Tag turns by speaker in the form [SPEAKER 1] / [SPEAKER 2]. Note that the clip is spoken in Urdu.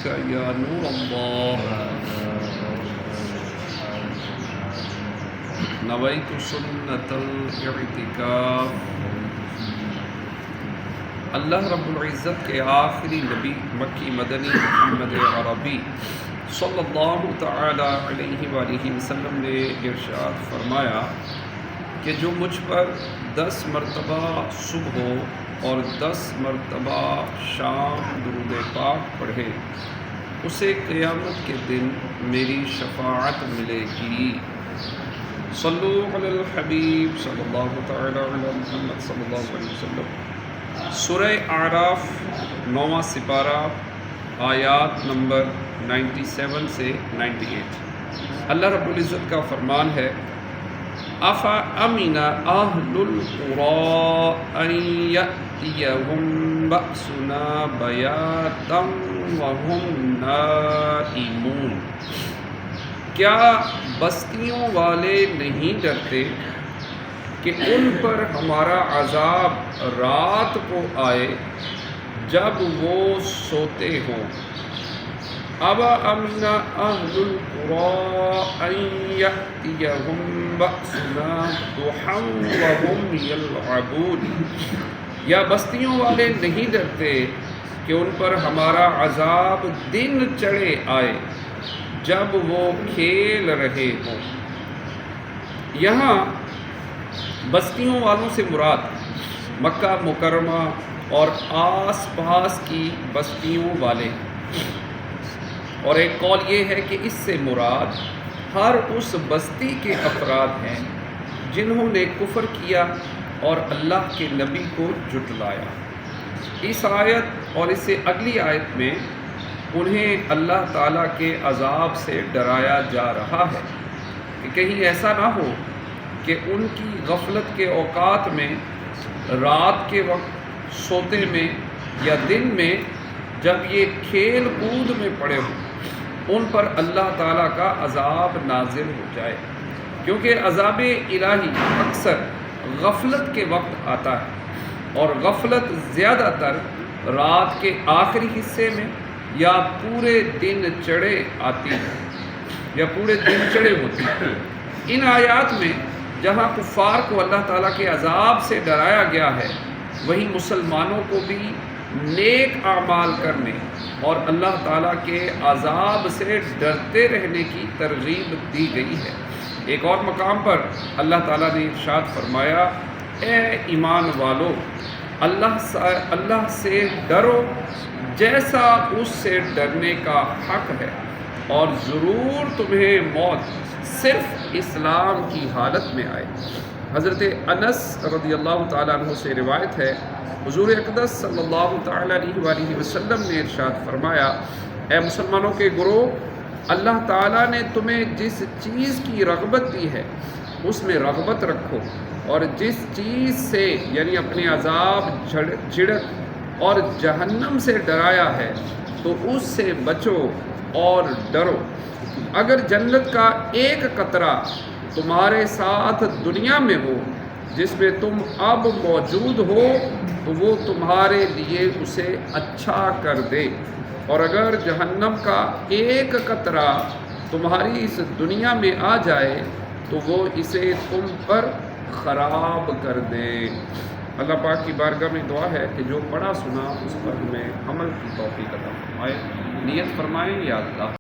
[SPEAKER 1] بك يا نور الله. نويت سنة الاعتکاف. اللہ رب العزت کے آخری نبی مکی مدنی محمد عربی صلی اللہ تعالی علیہ وآلہ وسلم نے ارشاد فرمایا کہ جو مجھ پر 10 مرتبہ صبح اور 10 مرتبہ شام درود پاک پڑھے اسے قیامت کے دن میری شفاعت ملے گی. صلو علی الحبیب صلی اللہ تعالی علی محمد صلی اللہ علیہ وسلم. سورہ اعراف 9واں سپارہ آیات نمبر 97 سے 98. اللہ رب العزت کا فرمان ہے أَفَأَمِنَ أَهْلُ الْقُرَىٰ أَن يَأْتِيَهُمْ بَأْسُنَا بَيَاتًا وَهُمْ نَائِمُونَ. کیا بستیوں والے نہیں ڈرتے کہ ان پر ہمارا عذاب رات کو آئے جب وہ سوتے ہوں. أَوَأَمِنَ أَهْلُ الْقُرَىٰ أَن يَأْتِيَهُمْ بَأْسُنَا ضُحًى وَهُمْ يَلْعَبُونَ. یا بستیوں والے نہیں ڈرتے کہ ان پر ہمارا عذاب دن چڑھے آئے جب وہ کھیل رہے ہوں. یہاں بستیوں والوں سے مراد مکہ مکرمہ اور آس پاس کی بستیوں والے، اور ایک قول یہ ہے کہ اس سے مراد ہر اس بستی کے افراد ہیں جنہوں نے کفر کیا اور اللہ کے نبی کو جھٹلایا. اس آیت اور اس سے اگلی آیت میں انہیں اللہ تعالیٰ کے عذاب سے ڈرایا جا رہا ہے کہ کہیں ایسا نہ ہو کہ ان کی غفلت کے اوقات میں رات کے وقت سوتے میں یا دن میں جب یہ کھیل کود میں پڑے ہوں ان پر اللہ تعالیٰ کا عذاب نازل ہو جائے، کیونکہ عذاب الہی اکثر غفلت کے وقت آتا ہے، اور غفلت زیادہ تر رات کے آخری حصے میں یا پورے دن چڑھے آتی ہے یا پورے دن چڑھے ہوتی ہے. ان آیات میں جہاں کفار کو اللہ تعالیٰ کے عذاب سے ڈرایا گیا ہے وہیں مسلمانوں کو بھی نیک اعمال کرنے اور اللہ تعالیٰ کے عذاب سے ڈرتے رہنے کی ترغیب دی گئی ہے. ایک اور مقام پر اللہ تعالیٰ نے ارشاد فرمایا اے ایمان والو اللہ سے ڈرو جیسا اس سے ڈرنے کا حق ہے، اور ضرور تمہیں موت صرف اسلام کی حالت میں آئے. حضرت انس رضی اللہ تعالیٰ عنہ سے روایت ہے حضور اقدس صلی اللہ تعالیٰ علیہ وآلہ وسلم نے ارشاد فرمایا اے مسلمانوں کے گروہ، اللہ تعالیٰ نے تمہیں جس چیز کی رغبت دی ہے اس میں رغبت رکھو، اور جس چیز سے یعنی اپنے عذاب جھڑک اور جہنم سے ڈرایا ہے تو اس سے بچو اور ڈرو. اگر جنت کا ایک قطرہ تمہارے ساتھ دنیا میں ہو جس میں تم اب موجود ہو تو وہ تمہارے لیے اسے اچھا کر دے، اور اگر جہنم کا ایک قطرہ تمہاری اس دنیا میں آ جائے تو وہ اسے تم پر خراب کر دے. اللہ پاک کی بارگاہ میں دعا ہے کہ جو پڑھا سنا اس پر ہمیں عمل کی توفیق عطا فرمائے. نیت فرمائیں یا اللہ.